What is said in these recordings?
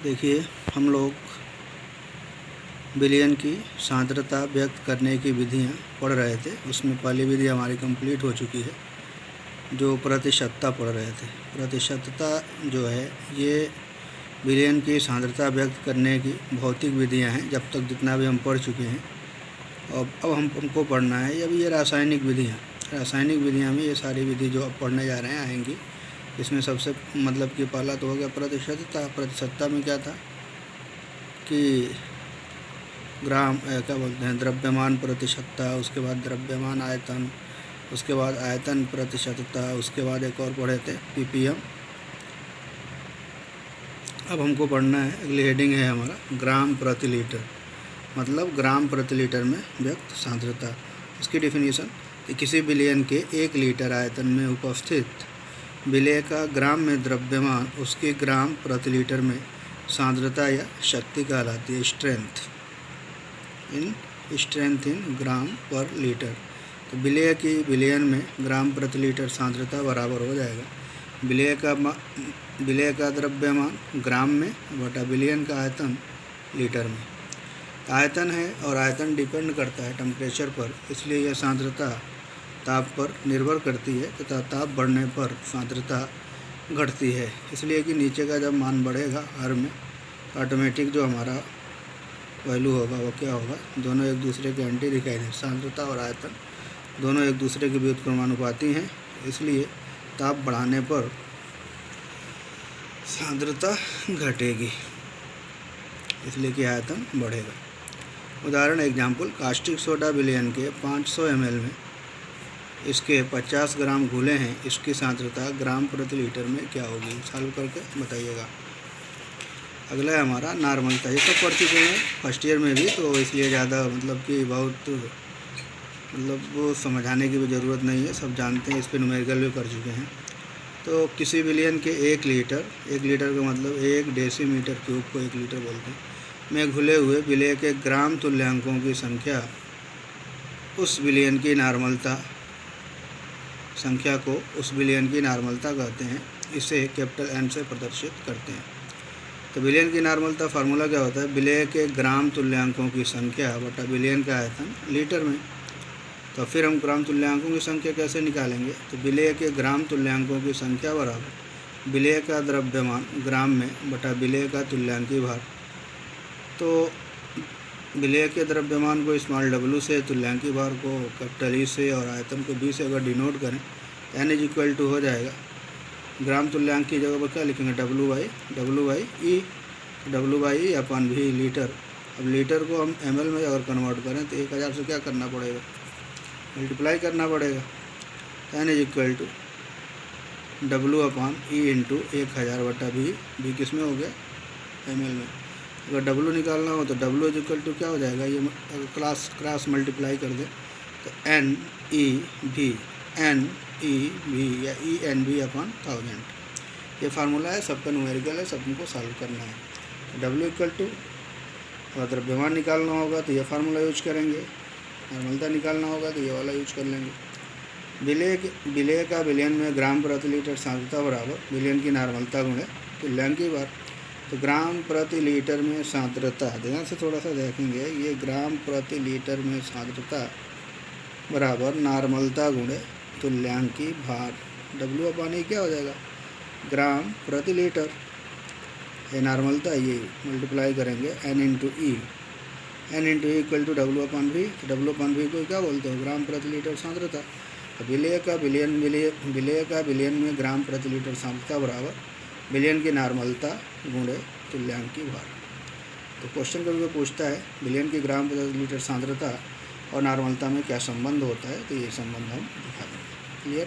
देखिए, हम लोग विलयन की सांद्रता व्यक्त करने की विधियाँ पढ़ रहे थे। उसमें पहली विधि हमारी कंप्लीट हो चुकी है, जो प्रतिशतता पढ़ रहे थे। प्रतिशतता जो है ये विलयन की सांद्रता व्यक्त करने की भौतिक विधियाँ हैं, जब तक जितना भी हम पढ़ चुके हैं। अब हमको पढ़ना है अभी ये रासायनिक विधियाँ। रासायनिक विधियाँ में ये सारी विधि जो अब पढ़ने जा रहे हैं आएंगी। इसमें सबसे मतलब कि पहला तो हो गया प्रतिशतता। प्रतिशतता में क्या था कि ग्राम क्या बोलते हैं, द्रव्यमान प्रतिशतता, उसके बाद द्रव्यमान आयतन, उसके बाद आयतन प्रतिशतता, उसके बाद एक और पढ़े थे ppm। अब हमको पढ़ना है, अगली हेडिंग है हमारा ग्राम प्रति लीटर, मतलब ग्राम प्रति लीटर में व्यक्त सांद्रता। इसकी डिफिनीशन कि किसी विलयन के 1 लीटर आयतन में उपस्थित विलय का ग्राम में द्रव्यमान उसके ग्राम प्रति लीटर में सांद्रता या शक्ति कहलाती है, स्ट्रेंथ इन ग्राम पर लीटर। तो विलय की विलयन में ग्राम प्रति लीटर सांद्रता बराबर हो जाएगा विलय का द्रव्यमान ग्राम में बटा विलयन का आयतन लीटर में। आयतन है और आयतन डिपेंड करता है टेम्परेचर पर, इसलिए यह सांद्रता ताप पर निर्भर करती है तथा ताप बढ़ने पर सांद्रता घटती है। इसलिए कि नीचे का जब मान बढ़ेगा हर में, ऑटोमेटिक जो हमारा वैल्यू होगा वो क्या होगा, दोनों एक दूसरे के एंटी दिखाई दे। सांद्रता और आयतन दोनों एक दूसरे के व्युत्क्रमानुपाती हैं, इसलिए ताप बढ़ाने पर सांद्रता घटेगी, इसलिए कि आयतन बढ़ेगा। उदाहरण एग्जाम्पल, कास्टिक सोडा विलयन के 500 ml में इसके 50 ग्राम घुले हैं, इसकी सांद्रता ग्राम प्रति लीटर में क्या होगी, सॉल्व करके बताइएगा। अगला है हमारा नॉर्मलता। ये सब पढ़ चुके हैं फर्स्ट ईयर में भी, तो इसलिए ज़्यादा मतलब कि बहुत वो समझाने की भी ज़रूरत नहीं है, सब जानते हैं। इस पर न्यूमेरिकल भी कर चुके हैं। तो किसी विलयन के 1 लीटर का मतलब 1 डेसीमीटर क्यूब को 1 लीटर बोलते हैं, में घुले हुए विलय के ग्राम तुल्यांकों की संख्या उस विलयन की नॉर्मलता कहते हैं। इसे कैपिटल N से प्रदर्शित करते हैं। तो विलयन की नॉर्मलता फार्मूला क्या होता है, विलय के ग्राम तुल्यांकों की संख्या बटा विलयन का आयतन लीटर में। तो फिर हम ग्राम तुल्यांकों की संख्या कैसे निकालेंगे, तो विलय के ग्राम तुल्यांकों की संख्या बराबर विलय का द्रव्यमान ग्राम में बटा विलय का तुल्यांकी भार। तो विलय के द्रव्यमान को स्मॉल w से, तुल्यांकी भार को कैपिटल E से और आयतन को B से अगर डिनोट करें, N = हो जाएगा ग्राम तुल्यांक की जगह पर क्या लिखेंगे, W/E अपन भी लीटर। अब लीटर को हम ml में अगर कन्वर्ट करें तो 1000 से क्या करना पड़ेगा, मल्टीप्लाई करना पड़ेगा। N = W/E × 1000 बटा V किस में हो गया, ml में। अगर W निकालना हो तो W = क्या हो जाएगा, ये क्रॉस मल्टीप्लाई कर दें तो NEV या ENV/1000। ये फार्मूला है, सबका न्यूमेरिकल है, सबको सॉल्व करना है। W अगर द्रव्यमान निकालना होगा तो ये फार्मूला यूज करेंगे, नॉर्मलता निकालना होगा तो ये वाला यूज कर लेंगे। विलय का विलयन में ग्राम प्रति लीटर सांद्रता बराबर विलयन की नॉर्मलता गुणे तुल्यांकी भार। तो ग्राम प्रति लीटर में सांद्रता, ध्यान से थोड़ा सा देखेंगे, ये ग्राम प्रति लीटर में सांद्रता बराबर नॉर्मलता गुणे तुल्यांकी भार। W/E क्या हो जाएगा, ग्राम प्रति लीटर, ये नॉर्मलता, ये मल्टीप्लाई करेंगे N × E = W/V। तो W/V को क्या बोलते हो, ग्राम प्रति लीटर सांद्रता। विलय का विलयन में ग्राम प्रति लीटर सांद्रता बराबर विलयन की नॉर्मलता गुणे तुल्यांकी भार। तो क्वेश्चन कभी पूछता है विलयन की ग्राम प्रति लीटर सांद्रता और नॉर्मलता में क्या संबंध होता है, तो ये संबंध हम दिखा देंगे। क्लियर।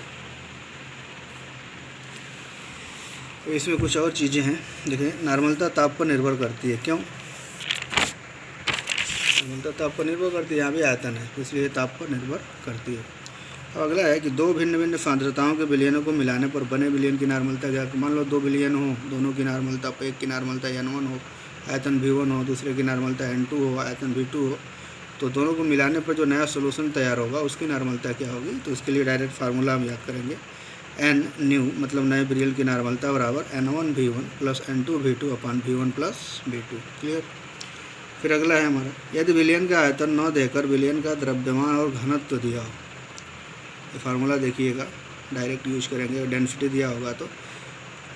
तो इसमें कुछ और चीज़ें हैं, देखिए नॉर्मलता ताप पर निर्भर करती है। क्यों नॉर्मलता ताप पर निर्भर करती है, यहाँ भी आयतन है इसलिए ताप पर निर्भर करती है। अब अगला है कि 2 भिन्न सांद्रताओं के विलयनों को मिलाने पर बने विलयन की नॉर्मलता क्या। मान लो 2 विलयन हो, दोनों की नॉर्मलता, एक की नॉर्मलता N1 हो, आयतन V1 हो, दूसरे की नॉर्मलता N2 हो, आयतन V2 हो, तो दोनों को मिलाने पर जो नया सोल्यूशन तैयार होगा उसकी नॉर्मलता क्या होगी। तो उसके लिए डायरेक्ट फार्मूला हम याद करेंगे एन न्यू मतलब नए विलियन की नॉर्मलता बराबर N1V1 प्लस N2V2 अपान V1 प्लस V2। क्लियर। फिर अगला है हमारा, यदि विलियन का आयतन 9 देकर विलियन का द्रव्यमान और घनत्व दिया हो, ये फार्मूला देखिएगा, डायरेक्ट यूज करेंगे, डेंसिटी दिया होगा तो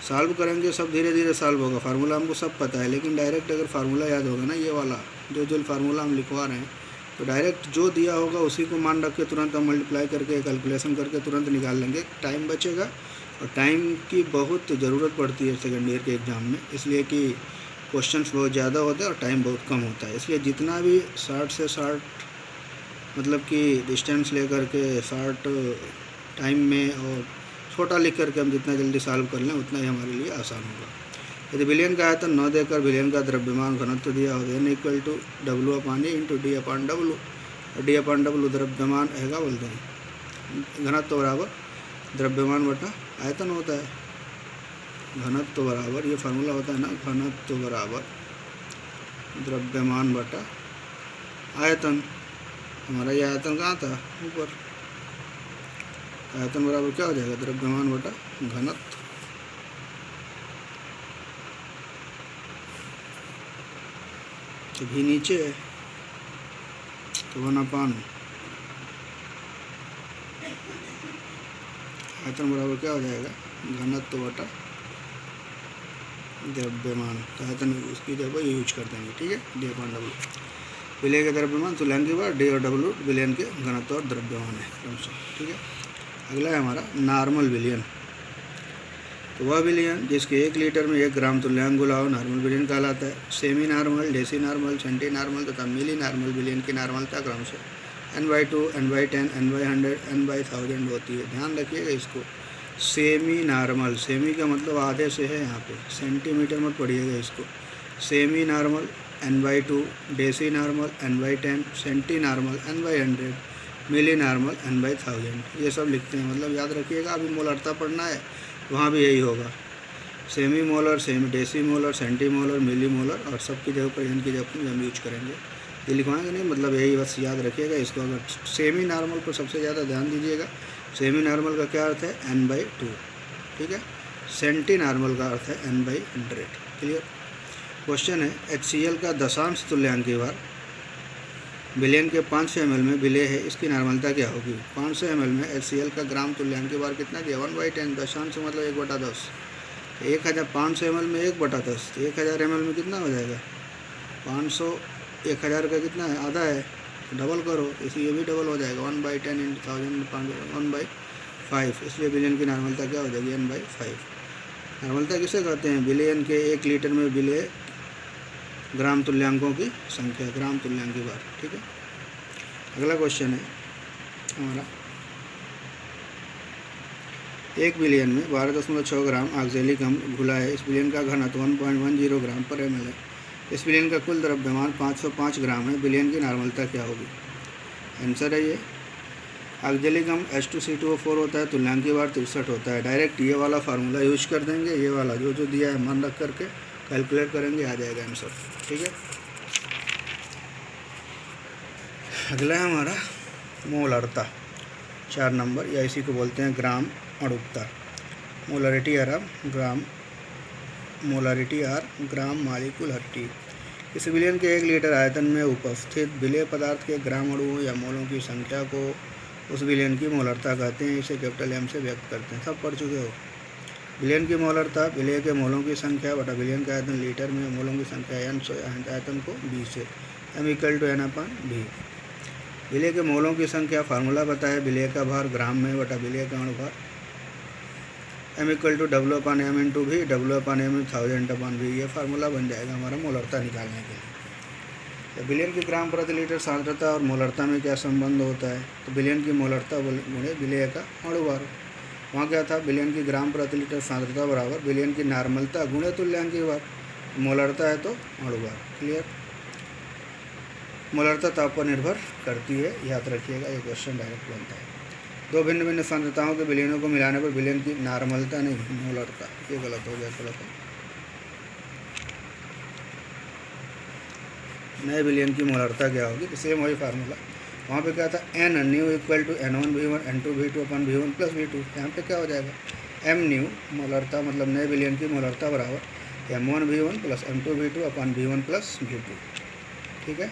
सॉल्व करेंगे, सब धीरे धीरे सॉल्व होगा। फार्मूला हमको सब पता है, लेकिन डायरेक्ट अगर फार्मूला याद होगा ना, ये वाला जो फार्मूला हम लिखवा रहे हैं, तो डायरेक्ट जो दिया होगा उसी को मान रख के तुरंत हम मल्टीप्लाई करके कैलकुलेशन करके तुरंत निकाल लेंगे, टाइम बचेगा। और टाइम की बहुत ज़रूरत पड़ती है सेकेंड ईयर के एग्ज़ाम में, इसलिए कि क्वेश्चंस बहुत ज़्यादा होते हैं और टाइम बहुत कम होता है। इसलिए जितना भी शार्ट से शार्ट मतलब कि डिस्टेंस लेकर के शार्ट टाइम में और छोटा लिख करके हम जितना जल्दी सॉल्व कर लें उतना ही हमारे लिए आसान होगा। यदि विलियन का आयतन 9 देकर विलियन का द्रव्यमान घनत्व दिया हो, N equal to W/E into D/W, और D/W द्रव्यमान हैगा बोलते हैं, घनत्व बराबर द्रव्यमान बटा आयतन होता है। घनत्व बराबर, ये फार्मूला होता है ना, घनत्व बराबर द्रव्यमान बटा आयतन। हमारा ये आयतन कहाँ था, ऊपर। आयतन बराबर क्या हो जाएगा, द्रव्यमान बटा घनत्व। तो भी नीचे है तो 1/, आयतन बराबर क्या हो जाएगा, घनत्व बटा द्रव्यमान। तो आयतन उसकी जगह ये यूज कर देंगे, ठीक है, D/W। विलय के द्रव्यमान तुल्यांक की बार, D और W विलयन के घनत्व और द्रव्यमान है क्रमशः, ठीक है। अगला है हमारा नॉर्मल विलयन। तो वह विलयन जिसके 1 लीटर में 1 ग्राम तुल्यांक घुलाव नॉर्मल विलयन कहलाता है। Semi normal, deci normal, centi normal तथा मिली नॉर्मल विलयन की नॉर्मलता क्रमशः N/2, N/10, N/100, N/1000 होती है। ध्यान रखिएगा इसको। सेमी नॉर्मल, सेमी का मतलब आधे से है, यहाँ पे सेंटीमीटर मत पढ़िएगा इसको। Semi normal N/2, deci normal N/10, centi normal N/100, milli normal N/1000, ये सब लिखते हैं। मतलब याद रखिएगा, अभी मोलरता पढ़ना है वहाँ भी यही होगा, semi molar, semi deci molar, centi molar, milli molar, और सबकी जगह पर इनकी जगह पर हम यूज करेंगे, ये लिखवाएंगे नहीं। मतलब यही बस याद रखिएगा इसको। अगर सेमी नॉर्मल पर सबसे ज़्यादा ध्यान दीजिएगा। सेमी नॉर्मल का क्या अर्थ है, N/2, ठीक है। सेंटी नॉर्मल का अर्थ है N/100। क्लियर। क्वेश्चन है, HCl का दशांश तुल्यांक बार विलयन के 500 ml में विलय है, इसकी नॉर्मलता क्या होगी। 500 ml में HCl का ग्राम तुल्यांक बार कितना दिया, 1/10। दशांश मतलब 1/10। 500 ml में 1/10, 1000 ml में कितना हो जाएगा, 500, 1000 का कितना है, आधा है, डबल करो, इसलिए ये भी डबल हो जाएगा, 1/10 × 1000 1/5। इसलिए विलयन की नॉर्मलता क्या हो जाएगी, N/5। नॉर्मलता किसे कहते हैं, विलयन के 1 लीटर में विलय ग्राम तुल्यांकों की संख्या, ग्राम तुल्यांक बार, ठीक है। अगला क्वेश्चन है हमारा, 1 विलयन में 12.6 ग्राम ऑक्जेलिक अम्ल घुला है। इस विलयन का घनत्व 1.10 ग्राम पर ml है। इस विलयन का कुल द्रव्यमान 505 ग्राम है। विलयन की नॉर्मलता क्या होगी। आंसर है ये, ऑक्जेलिक अम्ल H2C2O4 होता है, तुल्यांक की बार 63 होता है। डायरेक्ट ये वाला फार्मूला यूज कर देंगे, ये वाला जो दिया है मन रख करके कैलकुलेट करेंगे, आ जाएगा आंसर, ठीक है। अगला है हमारा मोलरता, 4 नंबर, या इसी को बोलते हैं ग्राम अणुकता। मोलरिटी आर ग्राम मालिक्यूल हट्टी। इस विलयन के 1 लीटर आयतन में उपस्थित विलेय पदार्थ के ग्राम अणुओं या मोलों की संख्या को उस विलयन की मोलरता कहते हैं। इसे M से व्यक्त करते हैं, सब पढ़ चुके हो। विलयन की मोलरता विलय के मोलों की संख्या बटा विलयन का आयतन, लीटर में मोलों की संख्या N से आयतन को B से, M = N/V। विलय के मोलों की संख्या फार्मूला बताया, विलय का भार ग्राम में बटा विलय का अणुभार, M = W/M × V, W/M 1000/V। ये फार्मूला बन जाएगा हमारा मोलरता निकालने के लिए। तो विलयन की ग्राम प्रति लीटर सांद्रता और मोलरता में क्या संबंध होता है, तो विलयन की मोलरता गुणे विलय का अणुभार। वहाँ क्या था, विलयन की ग्राम प्रति लीटर सांद्रता बराबर विलयन की नॉर्मलता गुणे तुल्यांक बार, मोलरता है तो अणुभार। क्लियर। मोलरता ताप पर निर्भर करती है, याद रखिएगा, ये क्वेश्चन डायरेक्ट बनता है। 2 भिन्न भिन्न सांद्रताओं के विलयनों को मिलाने पर विलयन की नॉर्मलता नहीं, मोलरता, ये गलत हो गया, गलत है। नए विलयन की मोलरता क्या होगी, तो सेम वही फार्मूला, वहाँ पे क्या था, N new equal to N1V1 N2V2 अपन V1 प्लस V2। यहाँ पे क्या हो जाएगा, एम न्यू मोलरता मतलब नए विलयन की मोलरता बराबर M1V1 प्लस M2V2 अपन V1 प्लस V2। ठीक है,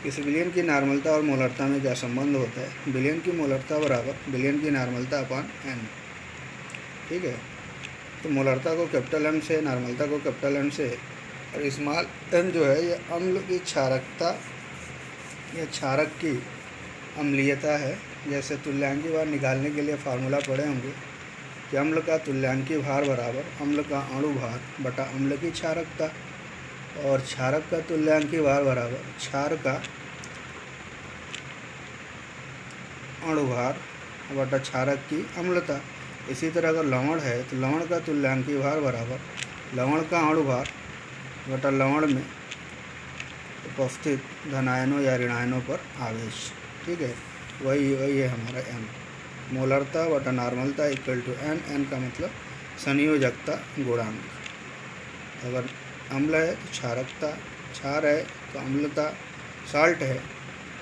इस विलयन की नॉर्मलता और मोलरता में क्या संबंध होता है, विलयन की मोलरता बराबर विलयन की नॉर्मलता अपन एन। ठीक है, तो मोलरता को कैपिटल एम से, नॉर्मलता को कैपिटल एम से, और स्मॉल एम जो है ये अम्ल की क्षारकता या क्षारक की अम्लीयता है। जैसे तुल्यांकी भार निकालने के लिए फार्मूला पढ़े होंगे कि अम्ल का तुल्यांकी भार बराबर अम्ल का अणु भार बटा अम्ल की क्षारकता, और क्षारक का तुल्यांकी भार बराबर क्षार का अणु भार बटा क्षारक की अम्लता। इसी तरह अगर लवण है तो लवण का तुल्यांकी भार बराबर लवण का अणु भार बटा लवण में उपस्थित धनायनों या ऋणायनों पर आवेश। ठीक है, वही है हमारा एम। मोलरता बटा नॉर्मलता इक्वल टू एन, एन का मतलब संयोजकता गुणांक। अगर अम्ल है तो क्षारकता, क्षार है तो अम्लता, साल्ट है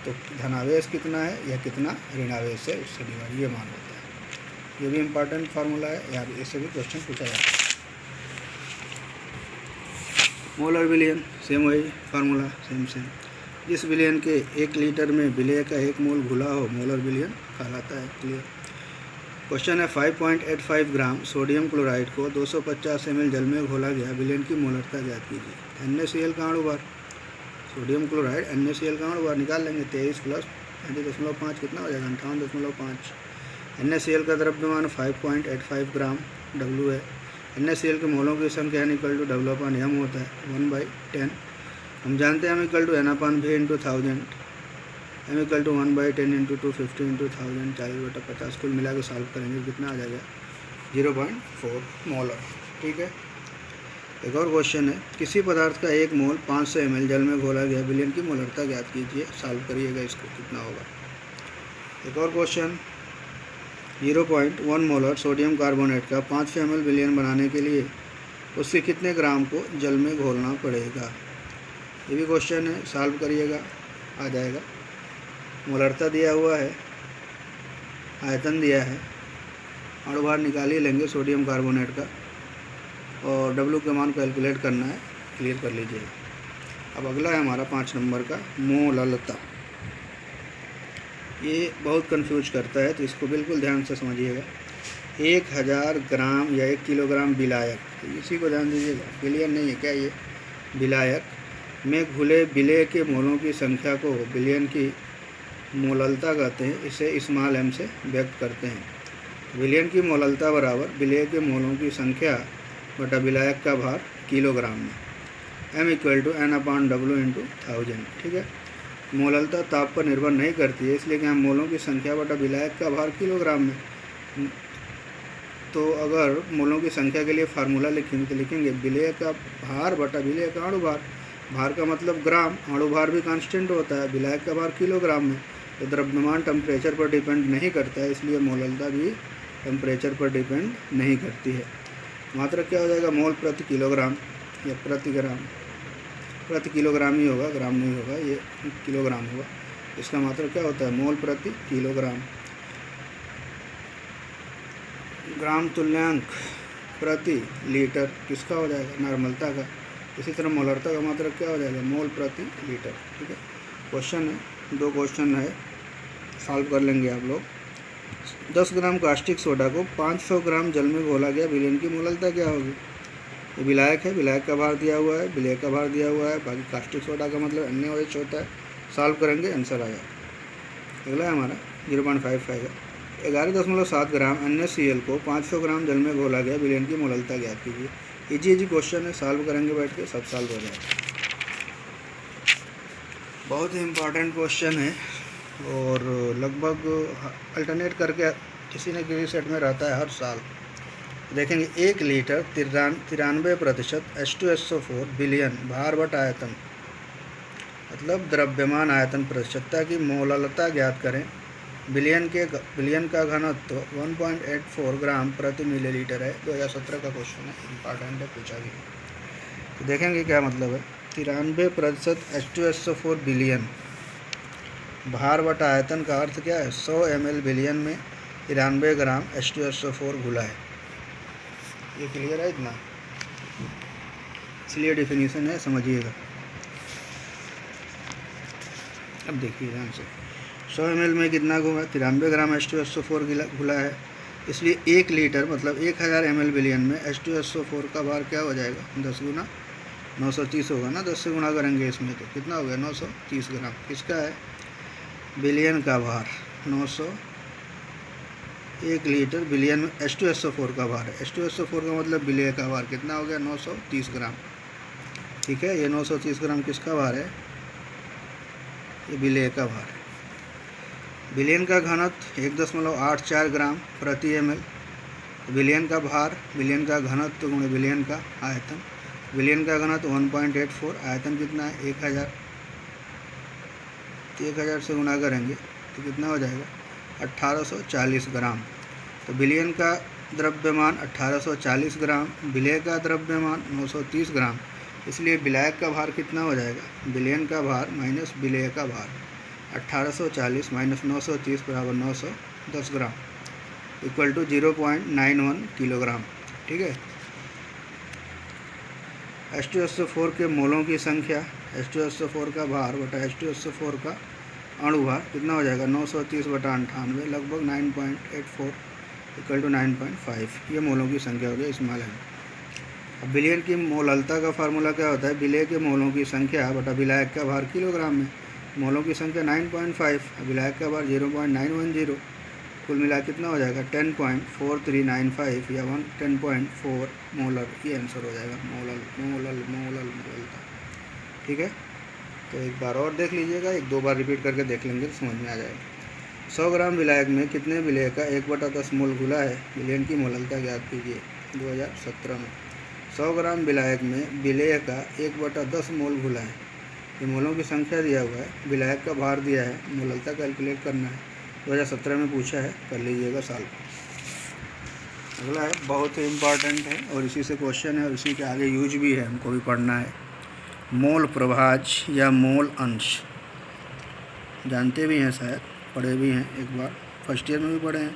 तो धनावेश कितना है या कितना ऋणावेश है उससे डिवाइड, ये मान होता है। ये भी इम्पॉर्टेंट फार्मूला है, यहाँ इससे भी क्वेश्चन पूछा जाता है। मोलर विलयन सेम वही फार्मूला, सेम। जिस विलयन के 1 लीटर में विलय का 1 मोल घुला हो मोलर विलयन कहलाता है। क्लियर। क्वेश्चन है 5.85 ग्राम सोडियम क्लोराइड को 250 ml जल में घोला गया, विलयन की मोलरता ज्ञात कीजिए। NaCl का अणु भार, सोडियम क्लोराइड NaCl का अणु भार निकाल लेंगे, 23 प्लस 35.5 कितना हो जाएगा, 58.5। NaCl का द्रव्यमान 5.85 ग्राम W है। NaCl के मोलों की संख्या इक्वल टू W/m होता है 1/10। हम जानते हैं m equal to N/V into 1000, m equal to 1/10 into 250 into 1000, 40/50। कुल मिला के सॉल्व करेंगे कितना आ जाएगा, 0.4 मोलर। ठीक है, एक और क्वेश्चन है, किसी पदार्थ का 1 मोल 500 ml जल में घोला गया, विलयन की मोलरता ज्ञात कीजिए। सॉल्व करिएगा इसको, कितना होगा। एक और क्वेश्चन, 0.1 मोलर सोडियम कार्बोनेट का 500 ml विलयन बनाने के लिए उससे कितने ग्राम को जल में घोलना पड़ेगा। ये भी क्वेश्चन है, सॉल्व करिएगा, आ जाएगा। मोलरता दिया हुआ है, आयतन दिया है, अणु भार निकाल ही लेंगे सोडियम कार्बोनेट का, और W के मान कैलकुलेट करना है, क्लियर कर लीजिएगा। अब अगला है हमारा 5 नंबर का मोललता। ये बहुत कंफ्यूज करता है, तो इसको बिल्कुल ध्यान से समझिएगा। 1000 ग्राम या 1 किलोग्राम विलायक, तो इसी को ध्यान दीजिएगा, विलयन नहीं है क्या ये, विलायक में घुले विलय के मोलों की संख्या को विलयन की मोललता कहते हैं। इसे स्मॉल m से व्यक्त करते हैं। विलयन की मोललता बराबर विलय के मोलों की संख्या बटा विलायक का भार किलोग्राम में, m equal to N/W into 1000। ठीक है, मोललता ताप पर निर्भर नहीं करती है, इसलिए कि हम मोलों की संख्या बटा विलायक का भार किलोग्राम में। तो अगर मोलों की संख्या के लिए फार्मूला लिखेंगे तो लिखेंगे विलय का भार बटा विलय का अणु भार। भार का मतलब ग्राम, अणु भार भी कांस्टेंट होता है, विलायक का भार किलोग्राम में। तो द्रव्यमान टेम्परेचर पर डिपेंड नहीं करता है, इसलिए मोललता भी टेम्परेचर पर डिपेंड नहीं करती है। मात्रा क्या हो जाएगा, मोल प्रति किलोग्राम या प्रति ग्राम, प्रति किलोग्राम ही होगा, ग्राम नहीं होगा, ये किलोग्राम होगा। इसका मात्रा क्या होता है, मोल प्रति किलोग्राम। ग्राम तुल्यांक प्रति लीटर किसका हो जाएगा, नॉर्मलता का। इसी तरह मोलरता का मात्रा क्या हो जाएगा, मोल प्रति लीटर। ठीक है, क्वेश्चन है, 2 क्वेश्चन है, सॉल्व कर लेंगे आप लोग। 10 ग्राम कास्टिक सोडा को 500 ग्राम जल में घोला गया, विलयन की मोललता क्या होगी। ये विलायक है, विलायक का भार दिया हुआ है, विलय का भार दिया हुआ है, बाकी कास्टिक सोडा का मतलब NaOH होता है। सॉल्व करेंगे, आंसर आ जाएगा। अगला है हमारा 0.55 है, 11.7 ग्राम NaCl को 500 ग्राम जल में घोला गया, विलयन की मोललता ज्ञात कीजिए। इजी क्वेश्चन है, सॉल्व करेंगे बैठ के, सब सॉल्व हो जाएगा। बहुत ही इम्पॉर्टेंट क्वेश्चन है और लगभग अल्टरनेट करके किसी न किसी सेट में रहता है हर साल। देखेंगे 1 लीटर 93% H2SO4 विलयन भार बटा आयतन, मतलब द्रव्यमान आयतन प्रतिशतता की मोललता ज्ञात करें। विलयन का घनत्व 1.84 ग्राम प्रति मिलीलीटर है। 2017 का क्वेश्चन है, इम्पॉर्टेंट है, पूछा गया। तो देखेंगे क्या मतलब है, 93% H2SO4 विलयन भार बटा आयतन का अर्थ क्या है? 100 ml बिलियन में 93 ग्राम H2SO4 घुला है। ये क्लियर है इतना? इसलिए डिफिनीशन है, समझिएगा। अब देखिए ध्यान से, 100 ml में कितना घुमा? 93 ग्राम H2SO4 घुला है, इसलिए 1 लीटर मतलब 1000 ml बिलियन में H2SO4 का भार क्या हो जाएगा? 10 गुना 930 होगा ना, 10 से गुणा करेंगे इसमें तो कितना हो गया? 930 ग्राम। किसका है? बिलियन का भार 900, 1 लीटर बिलियन में H2SO4 का भार है। H2SO4 का मतलब बिलियन का भार कितना हो गया? 930 ग्राम। ठीक है, ये 930 ग्राम किसका भार है? ये बिलियन का भार है। बिलियन का घनत्व 1.84 ग्राम प्रति ml। बिलियन का भार, बिलियन का घनत्व गुणे बिलियन का आयतन। बिलियन का घनत्व 1.84, आयतन कितना है? 1000। 1000 से गुणा करेंगे तो कितना हो जाएगा? 1840 ग्राम। तो बिलियन का द्रव्यमान 1840 ग्राम, विलेय का द्रव्यमान 930 ग्राम, इसलिए विलायक का भार कितना हो जाएगा? बिलियन का भार माइनस विलेय का भार 1840 माइनस 930 बराबर 910 ग्राम इक्वल टू 0.91 किलोग्राम। ठीक है। H2SO4 के मोलों की संख्या, H2SO4 का भार बटा H2SO4 का अणु भार कितना हो जाएगा? 930 बटा 98 लगभग 9.84 इक्वल टू 9.5। ये मोलों की संख्या हो गई इस्तेमाल है। अब बिलियन की मोललता का फार्मूला क्या होता है? विलेय के मोलों की संख्या बटा विलायक का भार किलोग्राम में। मोलों की संख्या 9.5, विलायक का भार 0.910, कुल मिला कितना हो जाएगा? 10.4395 या 10.4 मोलर। ये आंसर हो जाएगा, मोललता। ठीक है, तो एक बार और देख लीजिएगा, 1-2 बार रिपीट करके देख लेंगे तो समझ में आ जाएगा। 100 ग्राम विलायक में कितने विलेय का 1/10 मोल घुला है? विलेयन की मोललता ज्ञात कीजिए 2017 में। 100 ग्राम विलायक में विलेय का 1/10 मोल घुला है। ये मोलों की संख्या दिया हुआ है, विलायक का भार दिया है, मोललता कैलकुलेट करना है। 2017 में पूछा है, कर लीजिएगा साल। अगला है, बहुत ही इम्पॉर्टेंट है और इसी से क्वेश्चन है और इसी के आगे यूज भी है, हमको भी पढ़ना है। मोल प्रभाज या मोल अंश, जानते भी हैं शायद, पढ़े भी हैं, एक बार फर्स्ट ईयर में भी पढ़े हैं,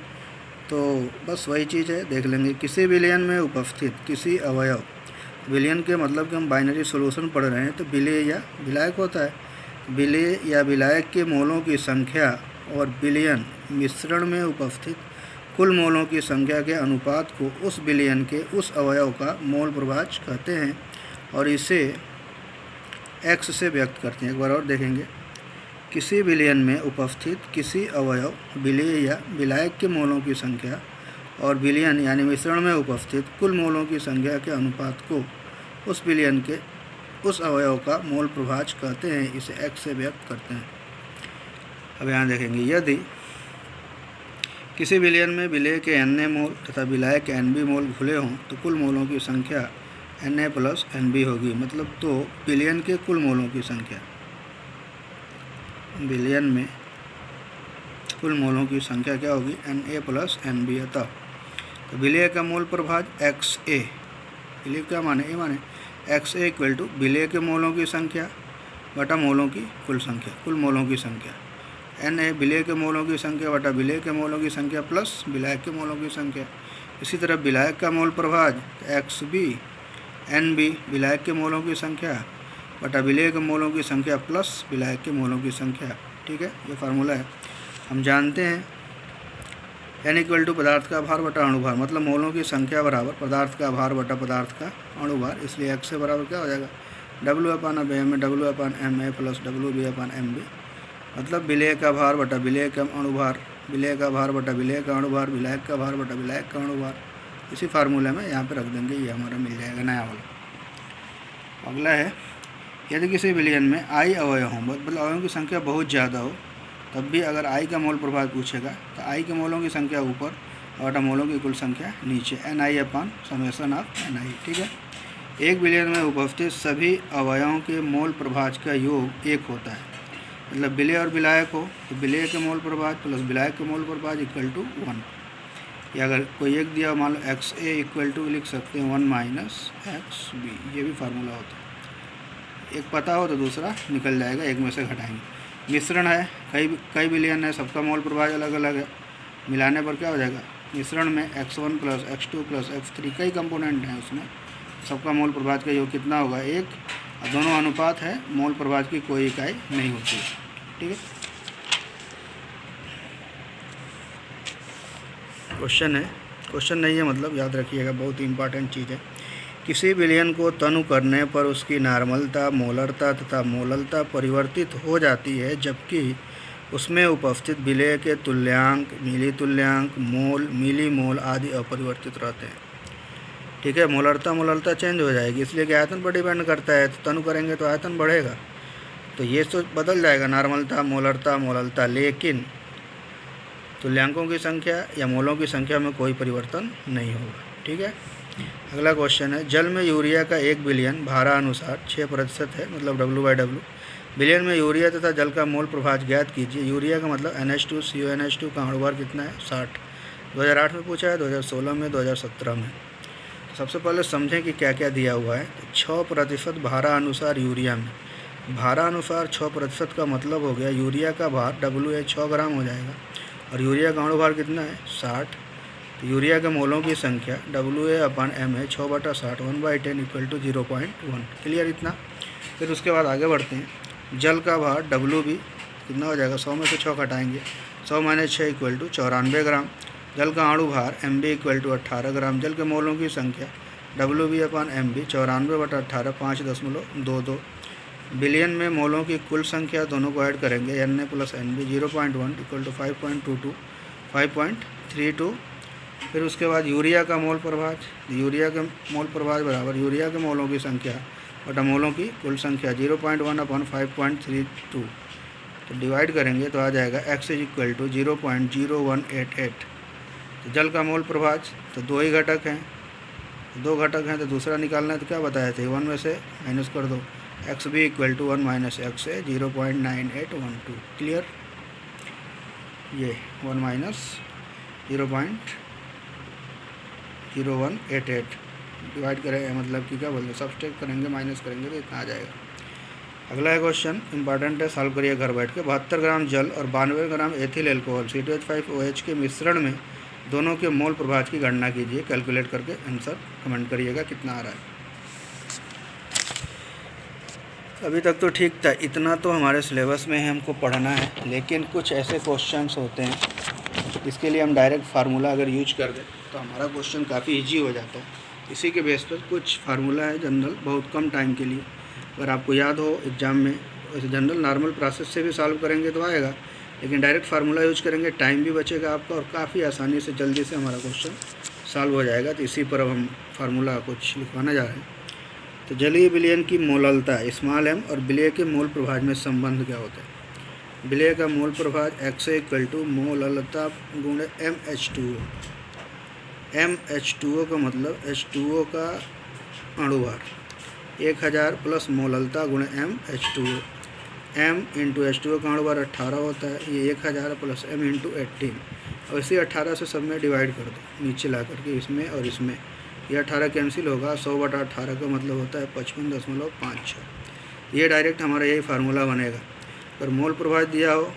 तो बस वही चीज़ है, देख लेंगे। किसी विलयन में उपस्थित किसी अवयव, विलयन के मतलब कि हम बाइनरी सॉल्यूशन पढ़ रहे हैं तो विलेय या विलायक होता है। विलेय या विलायक के मोलों की संख्या और विलयन मिश्रण में उपस्थित कुल मोलों की संख्या के अनुपात को उस विलयन के उस अवयव का मोल प्रभाज कहते हैं और इसे x से व्यक्त करते हैं। एक बार और देखेंगे, किसी विलयन में उपस्थित किसी अवयव, विलेय या विलायक के मोलों की संख्या और विलयन यानी मिश्रण में उपस्थित कुल मोलों की संख्या के अनुपात को उस विलयन के उस अवयव का मोल प्रभाज कहते हैं, इसे x से व्यक्त करते हैं। अब यहाँ देखेंगे, यदि किसी विलयन में विलेय के Na मोल तथा विलायक के Nb मोल घुले हों तो कुल मोलों की संख्या Na प्लस Nb होगी। मतलब तो विलयन के कुल मोलों की संख्या, विलयन में कुल मोलों की संख्या क्या होगी? Na plus Nb। अतः तो विलेय का मोल प्रभाज XA, विलेय क्या माने? ये माने XA इक्वल टू विलेय के मोलों की संख्या बटा मोलों की कुल संख्या, कुल मोलों की संख्या। Na विलेय के मोलों की संख्या बटा विलेय के मोलों की संख्या प्लस विलायक के मोलों की संख्या। इसी तरह विलायक का मोल प्रभाज XB Nb विलायक के मोलों की संख्या बटा विलेय के मोलों की संख्या प्लस विलायक के मोलों की संख्या। ठीक है, ये फार्मूला है, हम जानते हैं। N इक्वल टू पदार्थ का भार बटा अणु भार, मतलब मोलों की संख्या बराबर पदार्थ का भार बटा पदार्थ का अणु भार, इसलिए x से बराबर क्या हो जाएगा? W/m W/ma प्लस WB/mb, मतलब विलेय का भार बटा विलेय का अणु भार, विलेय का भार बटा विलेय का अणु भार, विलायक का भार बटा विलायक का अणु भार। इसी फार्मूले में यहाँ पे रख देंगे, ये हमारा मिल जाएगा नया वाला। अगला है, यदि किसी विलयन में i अवयव हों, मतलब अवयवों की संख्या बहुत ज़्यादा हो, तब भी अगर i का मोल प्रभाज पूछेगा तो i के मोलों की संख्या ऊपर और मोलों की कुल संख्या नीचे, Ni/(Ni)। ठीक है, एक विलयन में उपस्थित सभी अवयवों के मोल प्रभाज का योग 1 होता है। मतलब विलेय और विलायक हो तो विलेय के मोल प्रभाज प्लस विलायक के मोल प्रभाज इक्वल टू 1, या अगर कोई एक दिया, मान लो XA इक्वल टू लिख सकते हैं 1 माइनस XB, ये भी फार्मूला होता है। एक पता हो तो दूसरा निकल जाएगा, एक में से घटाएंगे। मिश्रण है, कई कई बिलियन है, सबका मोल प्रभाव अलग अलग है, मिलाने पर क्या हो जाएगा, मिश्रण में x1 plus x2 plus x3 कई कंपोनेंट हैं उसमें, सबका मोल प्रभाव का योग कितना होगा 1, और दोनों अनुपात है, मोल प्रभाव की कोई इकाई नहीं होती है। ठीक है, क्वेश्चन है, क्वेश्चन नहीं है मतलब याद रखिएगा, बहुत ही इंपॉर्टेंट चीज़ है। किसी विलयन को तनु करने पर उसकी नार्मलता, मोलरता तथा मोललता परिवर्तित हो जाती है, जबकि उसमें उपस्थित विलय के तुल्यांक, मिली तुल्यांक, मोल, मिली मोल आदि अपरिवर्तित रहते हैं। ठीक है, मोलरता चेंज हो जाएगी, इसलिए कि आयतन पर डिपेंड करता है, तो तनु करेंगे तो आयतन बढ़ेगा, तो ये तो बदल जाएगा नार्मलता, मोलरता, मोललता, लेकिन तुल्यांकों की संख्या या मोलों की संख्या में कोई परिवर्तन नहीं होगा। ठीक है, अगला क्वेश्चन है, जल में यूरिया का 1 बिलियन भारानुसार 6% है, मतलब W/W। बिलियन में यूरिया तथा जल का मोल प्रभाव ज्ञात कीजिए। यूरिया का मतलब NH2CuNH2 का अणुभार कितना है 60। 2008 में पूछा है, 2016 में, 2017 में। तो सबसे पहले समझें कि क्या क्या दिया हुआ है। 6% भारानुसार यूरिया में, भारानुसार 6% का मतलब हो गया यूरिया का भार WA 6 ग्राम हो जाएगा, और यूरिया का अणुभार कितना है 60। तो यूरिया के मोलों की संख्या WA/m है 6/60, 1/10 = 0.1। क्लियर इतना। फिर उसके बाद आगे बढ़ते हैं। जल का भार WB कितना हो जाएगा, 100 में से 6 घटाएंगे, 100 - 6 = 94 ग्राम। जल का अणुभार MB = 18 ग्राम। जल के मोलों की संख्या WB/MB 94/18, 5.22। बिलियन में मोलों की कुल संख्या, दोनों को ऐड करेंगे, Na + Nb 0.1 = 5.22, 5.32। फिर उसके बाद यूरिया का मोल प्रभाव, यूरिया के मोल प्रभाव बराबर यूरिया के मोलों की संख्या बटा मोलों की कुल संख्या 0.1/5.32, तो डिवाइड करेंगे तो आ जाएगा x = 0.0188। तो जल का मोल प्रभाव, तो 2 ही घटक हैं, 2 घटक हैं, तो दूसरा निकालना है, तो क्या बताया था 1 में से माइनस कर दो, XB = 1 - x है 0.9812। क्लियर, ये 1 - 0.0188 डिवाइड करें, मतलब कि क्या बोलते हैं, सब्सट्रैक्ट करेंगे, माइनस करेंगे तो इतना आ जाएगा। अगला है क्वेश्चन, इंपॉर्टेंट है, सॉल्व करिए घर बैठ के। 72 ग्राम जल और 92 ग्राम एथिल एल्कोहल C2H5OH के मिश्रण में दोनों के मोल प्रभाव की गणना कीजिए। कैलकुलेट करके आंसर कमेंट करिएगा कितना आ रहा है। अभी तक तो ठीक था, इतना तो हमारे सिलेबस में है, हमको पढ़ना है, लेकिन कुछ ऐसे क्वेश्चंस होते हैं इसके लिए हम डायरेक्ट फार्मूला अगर यूज कर दें तो हमारा क्वेश्चन काफ़ी इजी हो जाता है। इसी के बेस पर कुछ फार्मूला है जनरल, बहुत कम टाइम के लिए, अगर आपको याद हो एग्ज़ाम में, वैसे जनरल नॉर्मल प्रोसेस से भी सॉल्व करेंगे तो आएगा, लेकिन डायरेक्ट फार्मूला यूज करेंगे, टाइम भी बचेगा आपका और काफ़ी आसानी से जल्दी से हमारा क्वेश्चन सॉल्व हो जाएगा। तो इसी पर अब हम फार्मूला कुछ लिखवाने जा रहे हैं। तो जलीय विलयन की मोललता m और विलय के मोल प्रभाव में संबंध क्या होता है। विलय का मोल प्रभाव x = मोललता गुणे MH2O। MH2O का मतलब H2O का अणुभार 1000 प्लस मोललता गुणे MH2O। M × H2O का अणुभार 18 होता है, ये 1000 प्लस M × 18, और इसी 18 से सब में डिवाइड कर दो नीचे ला करके, इसमें और इसमें, ये 18 कैंसिल होगा, 100/18 का मतलब होता है 55.56। ये डायरेक्ट हमारा यही फार्मूला बनेगा। अगर मोल प्रभाव दिया हो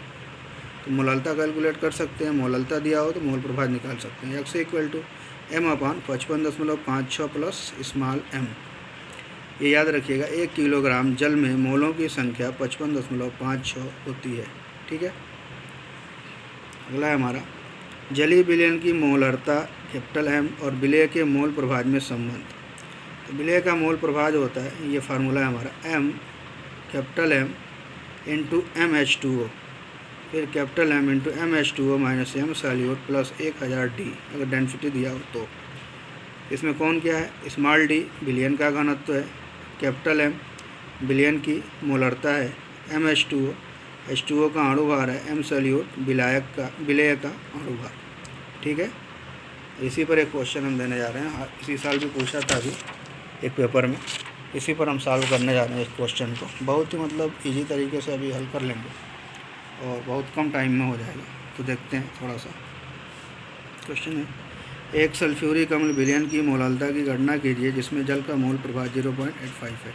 तो मोललता कैलकुलेट कर सकते हैं, मोललता दिया हो तो मोल प्रभाव निकाल सकते हैं। x = m/55.56 plus small m। ये याद रखिएगा, 1 किलोग्राम जल में मोलों की संख्या 55.56 होती है। ठीक है, अगला है हमारा जलीय विलयन की मोलरता M और विलय के मोल प्रभाव में संबंध। तो विलय का मोल प्रभाव होता है, ये फार्मूला है हमारा, M × MH2O, फिर M × MH2O - M solute plus 1000 D अगर डेंसिटी दिया हो तो। इसमें कौन क्या है, स्मॉल d विलयन का घनत्व है, कैपिटल M विलयन की मोलरता है, MH2O H2O का अणुभार है, M सॉल्यूट विलय का अणुभार। ठीक है, इसी पर एक क्वेश्चन हम देने जा रहे हैं, इसी साल भी पूछा था अभी एक पेपर में, इसी पर हम सॉल्व करने जा रहे हैं इस क्वेश्चन को। बहुत ही मतलब इजी तरीके से अभी हल कर लेंगे और बहुत कम टाइम में हो जाएगा। तो देखते हैं थोड़ा सा क्वेश्चन है, एक सल्फ्यूरिक अम्ल विलयन की मोललता की गणना कीजिए जिसमें जल का मोल प्रभाव 0.85 है।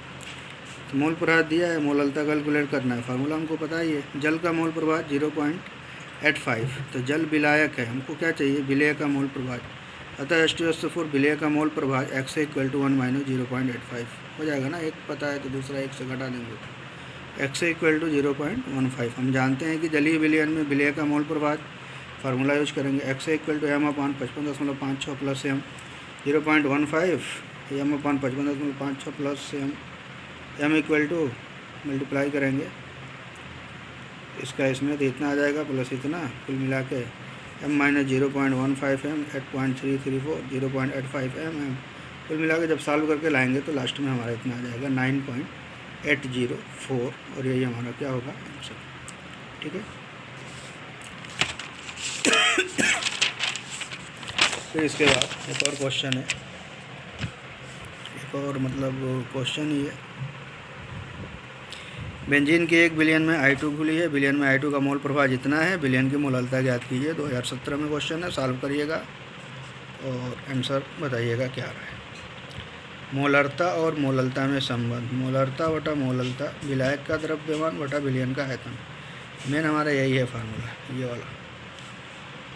तो मोल प्रवाह दिया है, मोललता कैलकुलेट करना है, फार्मूला हमको पता ही है। जल का मोल प्रवाह 0.85, तो जल विलायक है, हमको क्या चाहिए, विलेय का मोल प्रवाह। अतः H2SO4 विलेय का मोल प्रवाह XA = 1 - 0.85 हो जाएगा ना। एक पता है तो दूसरा एक से घटा देंगे, XA = 0.15। हम जानते हैं कि जलीय विलयन में विलेय का मोल प्रवाह फार्मूला यूज करेंगे, XA = m/55.56 + m 0.15 m/55.56 + m = multiply करेंगे इसका इसमें तो इतना आ जाएगा प्लस इतना, कुल मिला के m - 0.15 m 8.334 0.85 mm, कुल मिला के जब सॉल्व करके लाएंगे तो लास्ट में हमारा इतना आ जाएगा 9.804, और यही हमारा क्या होगा आंसर। ठीक है। फिर इसके बाद एक और क्वेश्चन है, एक और मतलब क्वेश्चन ही है। बेंजीन के 1 बिलियन में I2 खुली है, बिलियन में I2 का मोल प्रवाह जितना है, बिलियन की मोललता ज्ञात कीजिए। 2017 में क्वेश्चन है, सॉल्व करिएगा और आंसर बताइएगा क्या रहा है। मोलरता और मोललता में संबंध, मोलरता बटा मोललता, विलायक का द्रव्यमान बटा बिलियन का आयतन। मेन हमारा यही है फार्मूला, ये वाला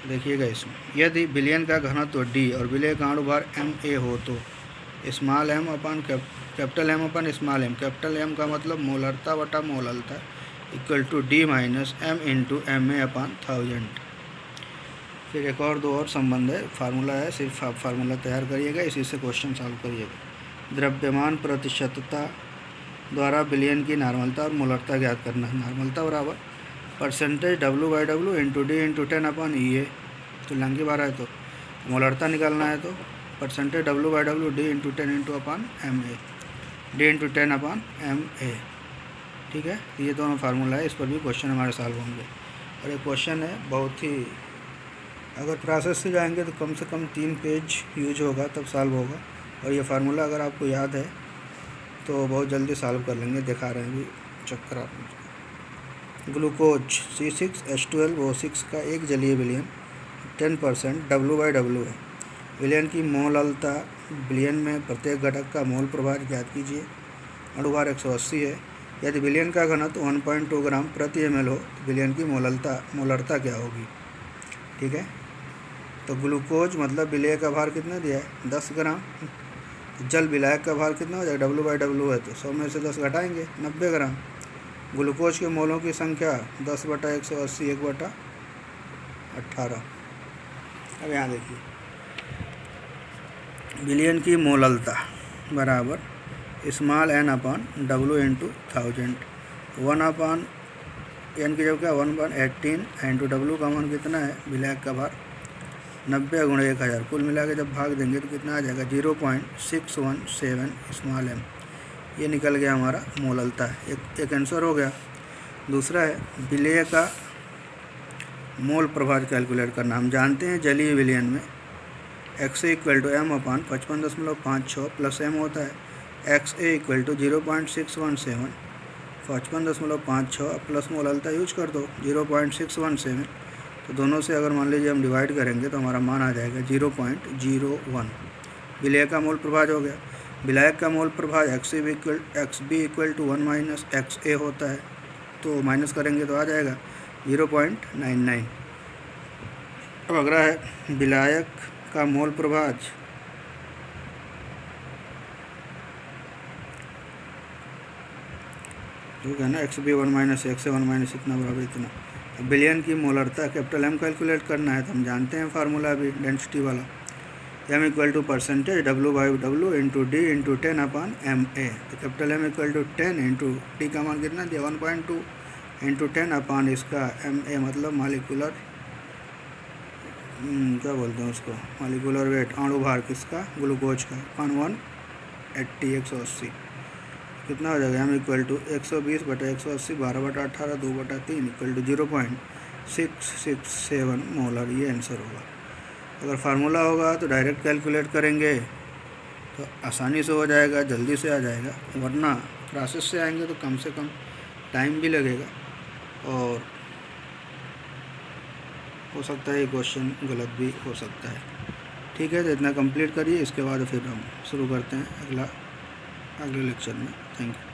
देखिएगा। इसमें यदि बिलियन का घनत्व D और विलेय का अणुभार Ma हो तो स्मॉल m अपन कैपिटल M अपन स्मॉल m, कैपिटल M का मतलब मोलरता बटा मोललता equal to D - m × Ma/1000। फिर एक और दो और संबंध है, फार्मूला है, सिर्फ आप फार्मूला तैयार करिएगा, इसी से क्वेश्चन सॉल्व करिएगा। द्रव्यमान प्रतिशतता द्वारा बिलियन की नॉर्मलता और मोलरता ज्ञात करना है। नॉर्मलता बराबर परसेंटेज W/W × D × 10/EA, तो लंगी बार है तो मोलरता निकालना है तो percentage W/W D × 10 × MA, D × 10/MA। ठीक है, ये दोनों फार्मूला है, इस पर भी क्वेश्चन हमारे सॉल्व होंगे। और एक क्वेश्चन है बहुत ही, अगर प्रोसेस से जाएंगे तो कम से कम 3 पेज यूज होगा तब सॉल्व होगा। और ये फार्मूला अगर आपको याद है तो बहुत जल्दी सॉल्व कर लेंगे, दिखा रहे हैं अभी चक्कर आप। ग्लूकोज C6H12O6 का 1 जलीय विलयन 10% W/W है। विलयन की मोललता बिलियन में प्रत्येक घटक का मोल प्रवाह ज्ञात कीजिए। अणुभार 180 है। यदि विलयन का घनत्व 1.2 ग्राम प्रति ml हो तो विलयन की मोलरता क्या होगी। ठीक है, तो ग्लूकोज मतलब विलेय का भार कितना दिया है 10 ग्राम, जल विलायक का भार कितना हो जाएगा W/W है, तो 100 में से 10 घटाएंगे 90 ग्राम। ग्लूकोज के मोलों की संख्या 10/180 1/18। अब यहाँ देखिए, विलयन की मोललता बराबर स्मॉल n/W × 1000, 1/n की जगह क्या 1/18 × W का मान कितना है, विलायक का भार 90 × 1000, कुल मिला के जब भाग देंगे तो कितना आ जाएगा 0.617 स्मॉल m। ये निकल गया हमारा मोललता, एक आंसर हो गया। दूसरा है विलेय का मोल प्रवाह कैलकुलेट करना। हम जानते हैं जलीय विलयन में XA = m/55.56 + m होता है। XA = 0.617, 55.56 प्लस मोललता यूज कर दो 0.617, तो दोनों से अगर मान लीजिए हम डिवाइड करेंगे तो हमारा मान आ जाएगा 0.01। विलेय का मोल प्रवाह हो गया। विलायक का मोल प्रवाह XB = 1 - XA होता है, तो माइनस करेंगे तो आ जाएगा 0.99। अब अगला है विलायक का मोल प्रवाह, जो है ना XB 1 - XA 1 - इतना बराबर इतना। अब बिलियन की मोलरता कैपिटल M कैलकुलेट करना है, तो हम जानते हैं फार्मूला भी डेंसिटी वाला, M = percentage W/W × D × 10/MA। तो कैपिटल M = 10 × D का मान कितना दिया 1.2 × 10/ इसका MA मतलब मालिकुलर क्या बोलते हैं उसको, मालिकुलर वेट, अणुभार किसका, ग्लूकोज का, 180 कितना हो जाएगा, M = 120/180 12/18 2/3 = 0.667 मोलर। ये आंसर होगा। अगर फार्मूला होगा तो डायरेक्ट कैलकुलेट करेंगे तो आसानी से हो जाएगा, जल्दी से आ जाएगा, वरना प्रोसेस से आएंगे तो कम से कम टाइम भी लगेगा और हो सकता है ये क्वेश्चन गलत भी हो सकता है। ठीक है, तो इतना कंप्लीट करिए, इसके बाद फिर हम शुरू करते हैं अगले लेक्चर में। Thank you.